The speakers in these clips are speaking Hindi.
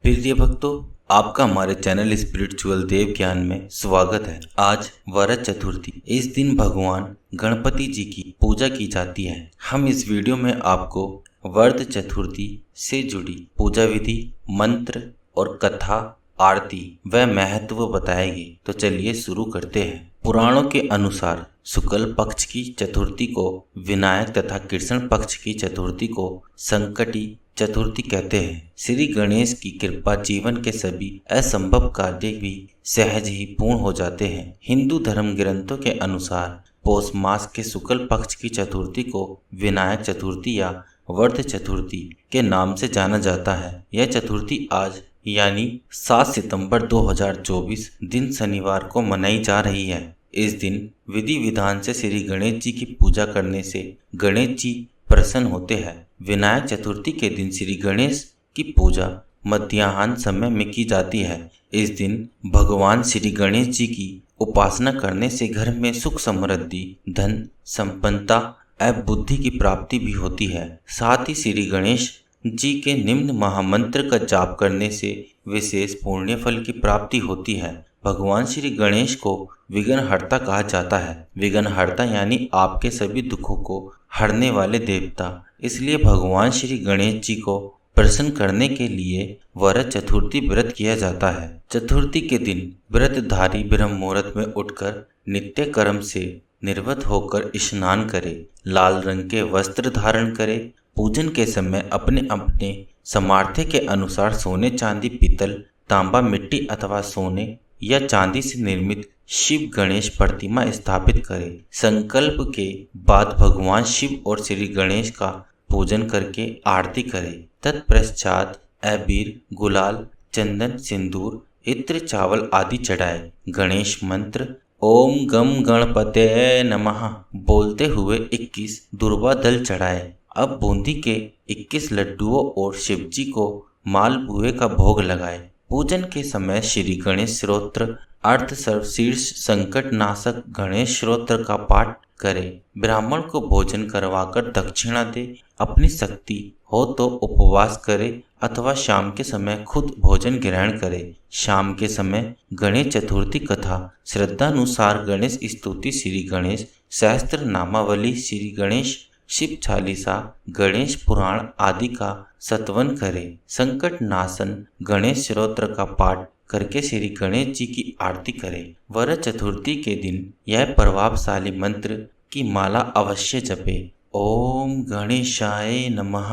प्रिय भक्तों, आपका हमारे चैनल स्पिरिचुअल देव ज्ञान में स्वागत है। आज वरद चतुर्थी। इस दिन भगवान गणपति जी की पूजा की जाती है। हम इस वीडियो में आपको वरद चतुर्थी से जुड़ी पूजा विधि, मंत्र और कथा, आरती व महत्व बताएंगे। तो चलिए शुरू करते हैं। पुराणों के अनुसार शुक्ल पक्ष की चतुर्थी को विनायक तथा कृष्ण पक्ष की चतुर्थी को संकटी चतुर्थी कहते हैं। श्री गणेश की कृपा जीवन के सभी असंभव कार्य भी सहज ही पूर्ण हो जाते हैं। हिंदू धर्म ग्रंथों के अनुसार पौष मास के शुक्ल पक्ष की चतुर्थी को विनायक चतुर्थी या वरद चतुर्थी के नाम से जाना जाता है। यह चतुर्थी आज यानी 7 सितंबर 2024 दिन शनिवार को मनाई जा रही है। इस दिन विधि विधान से श्री गणेश जी की पूजा करने से गणेश जी प्रसन्न होते हैं। विनायक चतुर्थी के दिन श्री गणेश की पूजा मध्याह्न समय में की जाती है। इस दिन भगवान श्री गणेश जी की उपासना करने से घर में सुख समृद्धि, धन संपन्नता एवं बुद्धि की प्राप्ति भी होती है। साथ ही श्री गणेश जी के निम्न महामंत्र का जाप करने से विशेष पुण्य फल की प्राप्ति होती है। भगवान श्री गणेश को विघ्नहर्ता कहा जाता है। विघ्नहर्ता यानी आपके सभी दुखों को हरने वाले देवता। इसलिए भगवान श्री गणेश जी को प्रसन्न करने के लिए वरद चतुर्थी व्रत किया जाता है। चतुर्थी के दिन व्रतधारी ब्रह्म मुहूर्त में उठकर नित्य कर्म से निवृत्त होकर स्नान करे, लाल रंग के वस्त्र धारण करे। पूजन के समय अपने अपने सामर्थ्य के अनुसार सोने, चांदी, पीतल, तांबा, मिट्टी अथवा सोने या चांदी से निर्मित शिव गणेश प्रतिमा स्थापित करें। संकल्प के बाद भगवान शिव और श्री गणेश का पूजन करके आरती करें। तत्पश्चात अबीर, गुलाल, चंदन, सिंदूर, इत्र, चावल आदि चढ़ाए। गणेश मंत्र ओम गम गणपते नमः बोलते हुए 21 दुर्वा दल चढ़ाए। अब बूंदी के 21 लड्डुओं और शिवजी को मालपुए का भोग लगाए। पूजन के समय श्री गणेश स्तोत्र, अर्थ सर्वशीर्ष संकट नाशक गणेश स्तोत्र का पाठ करे। ब्राह्मण को भोजन करवाकर दक्षिणा दे। अपनी शक्ति हो तो उपवास करे अथवा शाम के समय खुद भोजन ग्रहण करे। शाम के समय गणेश चतुर्थी कथा, श्रद्धानुसार गणेश स्तुति, श्री गणेश सहस्त्र नामावली, श्री गणेश शिव चालीसा, गणेश पुराण आदि का सत्वन करे। संकट नाशन गणेश स्तोत्र का पाठ करके श्री गणेश जी की आरती करे। वरद चतुर्थी के दिन यह प्रभावशाली मंत्र की माला अवश्य जपे। ओम गणेशाय नमः।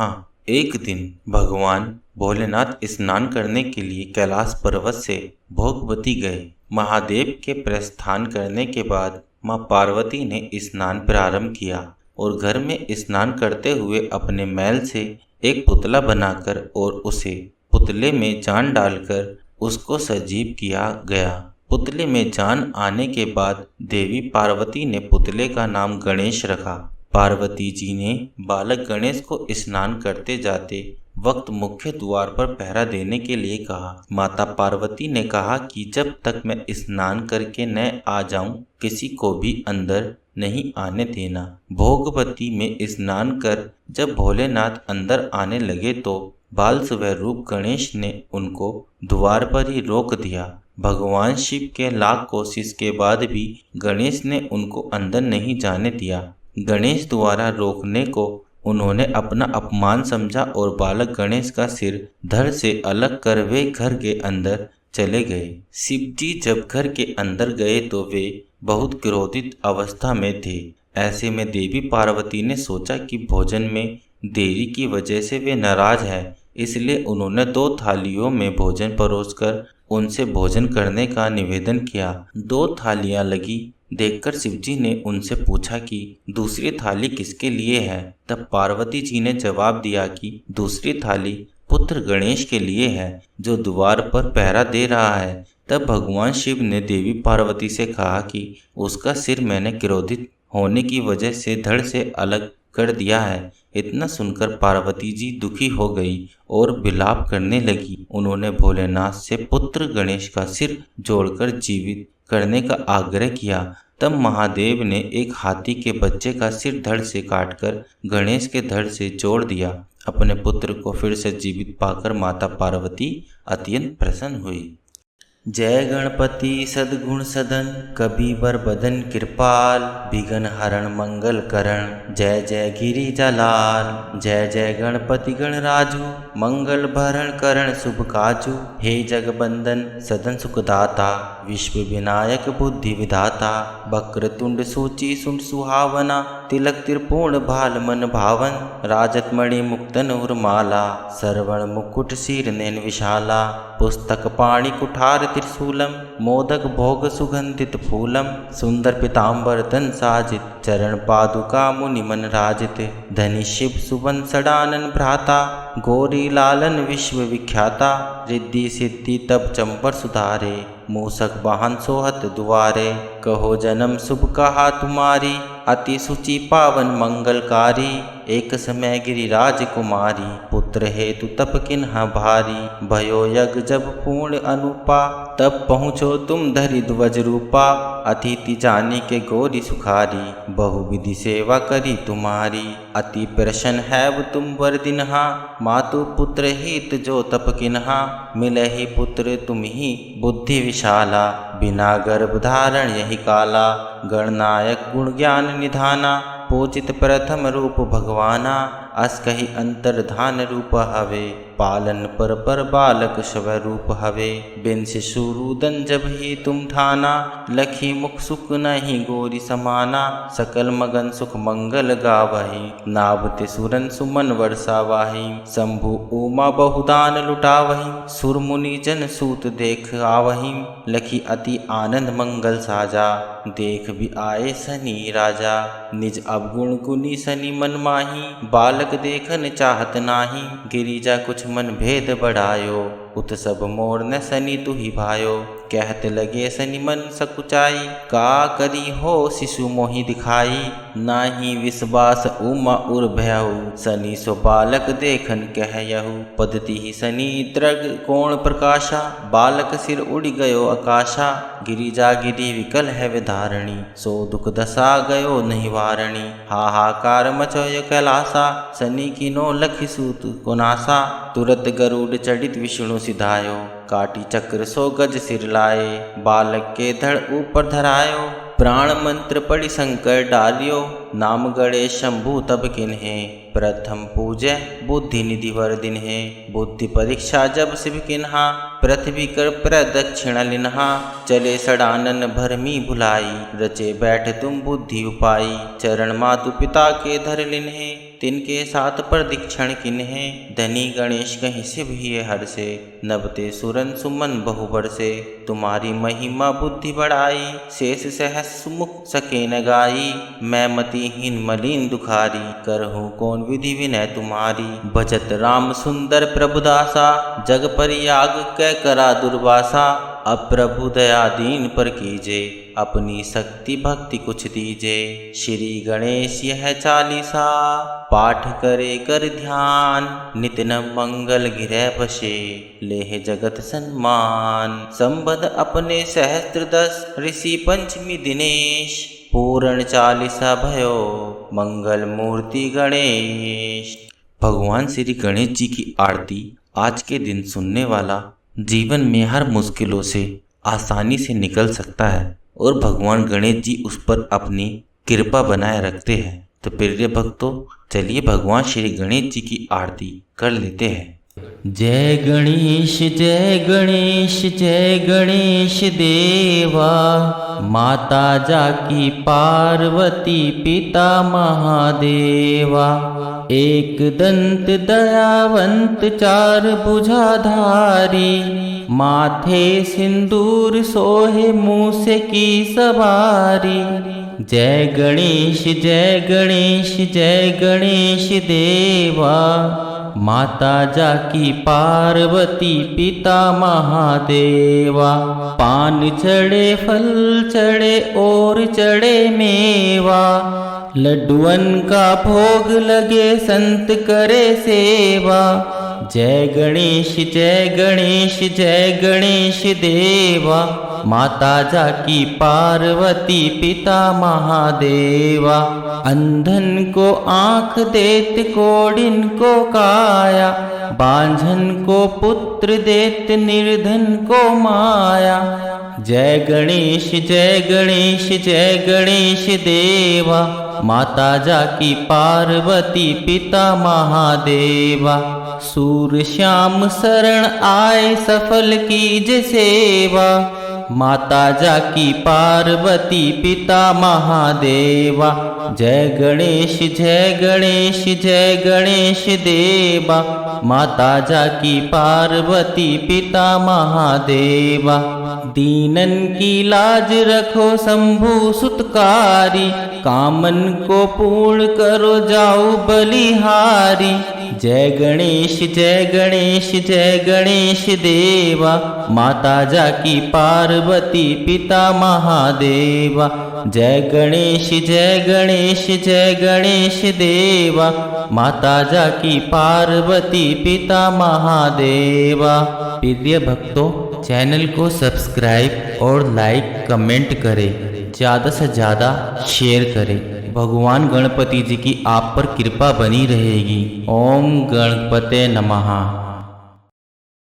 एक दिन भगवान भोलेनाथ स्नान करने के लिए कैलाश पर्वत से भोगवती गए। महादेव के प्रस्थान करने के बाद मां पार्वती ने स्नान प्रारंभ किया और घर में स्नान करते हुए अपने मैल से एक पुतला बनाकर और उसे पुतले में जान डालकर उसको सजीव किया गया। पुतले में जान आने के बाद देवी पार्वती ने पुतले का नाम गणेश रखा। पार्वती जी ने बालक गणेश को स्नान करते जाते वक्त मुख्य द्वार पर पहरा देने के लिए कहा। माता पार्वती ने कहा कि जब तक मैं स्नान करके न आ जाऊं, किसी को भी अंदर नहीं आने देना। भोगवती में स्नान कर जब भोलेनाथ अंदर आने लगे तो बाल स्वरूप गणेश ने उनको द्वार पर ही रोक दिया। भगवान शिव के लाख कोशिश के बाद भी गणेश ने उनको अंदर नहीं जाने दिया। गणेश द्वारा रोकने को उन्होंने अपना अपमान समझा और बालक गणेश का सिर धड़ से अलग कर वे घर के अंदर चले गए। शिवजी जब घर के अंदर गए तो वे बहुत क्रोधित अवस्था में थे। ऐसे में देवी पार्वती ने सोचा कि भोजन में देरी की वजह से वे नाराज हैं, इसलिए उन्होंने 2 थालियों में भोजन परोसकर उनसे भोजन करने का निवेदन किया। 2 थालियां लगी देखकर शिवजी ने उनसे पूछा कि दूसरी थाली किसके लिए है। तब पार्वती जी ने जवाब दिया कि दूसरी थाली पुत्र गणेश के लिए है जो द्वार पर पहरा दे रहा है। तब भगवान शिव ने देवी पार्वती से कहा कि उसका सिर मैंने क्रोधित होने की वजह से धड़ से अलग कर दिया है। इतना सुनकर पार्वती जी दुखी हो गई और विलाप करने लगी। उन्होंने भोलेनाथ से पुत्र गणेश का सिर जोड़कर जीवित करने का आग्रह किया। तब महादेव ने एक हाथी के बच्चे का सिर धड़ से काटकर गणेश के धड़ से जोड़ दिया। अपने पुत्र को फिर से जीवित पाकर माता पार्वती अत्यंत प्रसन्न हुई। जय गणपति सद्गुण सदन, कबि बर बदन कृपाल, विघ्न हरण मंगल करण, जय जय गिरिजा लाल। जय जय गणपति गणराजु, मंगल भरण करण शुभ काजु, हे जगबंदन सदन सुखदाता, विश्व विनायक बुद्धि विधाता, वक्र तुंड सूची सुंड सुहावना, तिलक त्रिपूर्ण भाल मन भावन, राजत मणि मुक्तन उर्माला, सरवण मुकुट शीर नैन विशाला, पुस्तक पाणि कुठार त्रिशूलम, मोदक भोग सुगंधित फूलम, सुंदर पीताम्बर तन साजित, चरण पादुका मुनि मन राजित, धनी शिव सुवन सडानन भ्राता, गौरी लालन विश्व विख्याता, रिद्धि सिद्धि तब चंपर सुधारे, मूसक वाहन सोहत दुआरे, कहो जन्म शुभ कहा तुम्हारी, अति सुचि पावन मंगलकारी, एक समय गिरिराज कुमारी, पुत्र हेतु तप किन्हा भारी, भयो यज्ञ जब पूर्ण अनुपा, तब पहुँचो तुम धरि ध्वज रूपा, अतिथि जानी के गौरी सुखारी, बहुविधि सेवा करी तुम्हारी, अति प्रसन्न है तुम वर दिनहा, मातु पुत्र हित जो तप किन्हा, मिले ही पुत्र तुम ही बुद्धि विशाला, बिना गर्भ धारण यही काला, गणनायक गुण ज्ञान निधाना, पूजित प्रथम रूप भगवाना, अस कही अंतर्धान रूप हवे, पालन पर बालक शव रूप हवे, बिन शिशुरुदन जब ही तुम ठाना, लखी मुख सुख नहीं गोरी समाना, सकल मगन सुख मंगल गावही, नाभते सुरन सुमन वर्षावाही, शंभु उमा बहुदान लुटावही, सुर मुनि जन सूत देख आवही, लखी अति आनंद मंगल साजा, देख भी आए सनी राजा, निज अवगुण गुनी सनी मन माही, बालक देखन चाहत नाही, गिरिजा कुछ मन भेद बढ़ायो, उत सब मोर न सनी तुही भायो, कहत लगे सनी मन सकुचाई, का करी हो शिशु मोहि दिखाई, नाही विश्वास उमा उर भयहु, सनी सो बालक देखन कहयहु, पदति ही सनी द्रग कोण प्रकाशा, बालक सिर उड़ गयो आकाशा, गिरिजा गिरी विकल है विधारणी, सो दुख दशा गयो नहीं वारणी, हाहाकार मचोय कैलासा, सनी किनो लखि सूत को नासा, तुरत गरुड़ चढ़ित विष्णु सिधायो, काटी चक्र सो गज सिर लाए, बालक के धड़ ऊपर धरायो, प्राण मंत्र पढ़ि शंकर डालियो, नाम गणे शंभु तब किन्हे, प्रथम पूजय बुद्धि निधि वर दिन्हे, बुद्धि परीक्षा जब शिव किन्हा, पृथ्वी कर प्रदक्षिण लिन्हा, चले सडानन भरमी भुलाई, रचे बैठ तुम बुद्धि उपाई, चरण मातु पिता के धर लिन्हे, तिनके साथ प्रदीक्षण किन्हे, धनी गणेश कहीं शिव ही हर से, नबते सुरन सुमन बहु बरसे, तुम्हारी महिमा बुद्धि बढ़ाई, शेष सहस मुख सके न गाई, मैं मतिहीन मलिन दुखारी, करहूँ कौन विधि विनय तुम्हारी, भजत राम सुंदर प्रभुदासा, जग परियाग कै करा दुर्वासा, अब प्रभु दया दीन पर कीजे, अपनी शक्ति भक्ति कुछ दीजे, श्री गणेश यह चालीसा, पाठ करे कर ध्यान, नित न मंगल गिरह बसे, लेह जगत सन्मान, संबद अपने सहस्त्र दस, ऋषि पंचमी दिनेश, पूर्ण चालीसा भयो, मंगल मूर्ति गणेश। भगवान श्री गणेश जी की आरती आज के दिन सुनने वाला जीवन में हर मुश्किलों से आसानी से निकल सकता है और भगवान गणेश जी उस पर अपनी कृपा बनाए रखते हैं। तो प्रिय भक्तों, चलिए भगवान श्री गणेश जी की आरती कर लेते हैं। जय गणेश जय गणेश जय गणेश देवा, माता जाकी पार्वती पिता महादेवा, एक दंत दयावंत चार भुजाधारी, माथे सिंदूर सोहे मूस की सवारी। जय गणेश जय गणेश जय गणेश देवा, माता जाकी पार्वती पिता महादेवा, पान चढ़े फल चढ़े और चढ़े मेवा, लड्डुअन का भोग लगे संत करे सेवा। जय गणेश जय गणेश जय गणेश देवा, माता जाकी पार्वती पिता महादेवा। अंधन को आँख देत कोढ़िन को काया, बांझन को पुत्र देत निर्धन को माया। जय गणेश जय गणेश जय गणेश देवा, माता जाकी पार्वती पिता महादेवा। सूर श्याम शरण आए सफल कीज सेवा, माता जाकी पार्वती पिता महादेवा। जय गणेश जय गणेश जय गणेश देवा, माता जाकी पार्वती पिता महादेवा। दीनन की लाज रखो शंभु सुतकारी, कामन को पूर्ण करो जाओ बलिहारी। जय गणेश जय गणेश जय गणेश देवा, माता जाकी पार्वती पिता महादेवा। जय गणेश जय गणेश जय गणेश देवा, माता जाकी पार्वती पिता महादेवा। प्रिय भक्तों, चैनल को सब्सक्राइब और लाइक कमेंट करें, ज़्यादा से ज़्यादा शेयर करें। भगवान गणपति जी की आप पर कृपा बनी रहेगी। ओम गणपते नमः।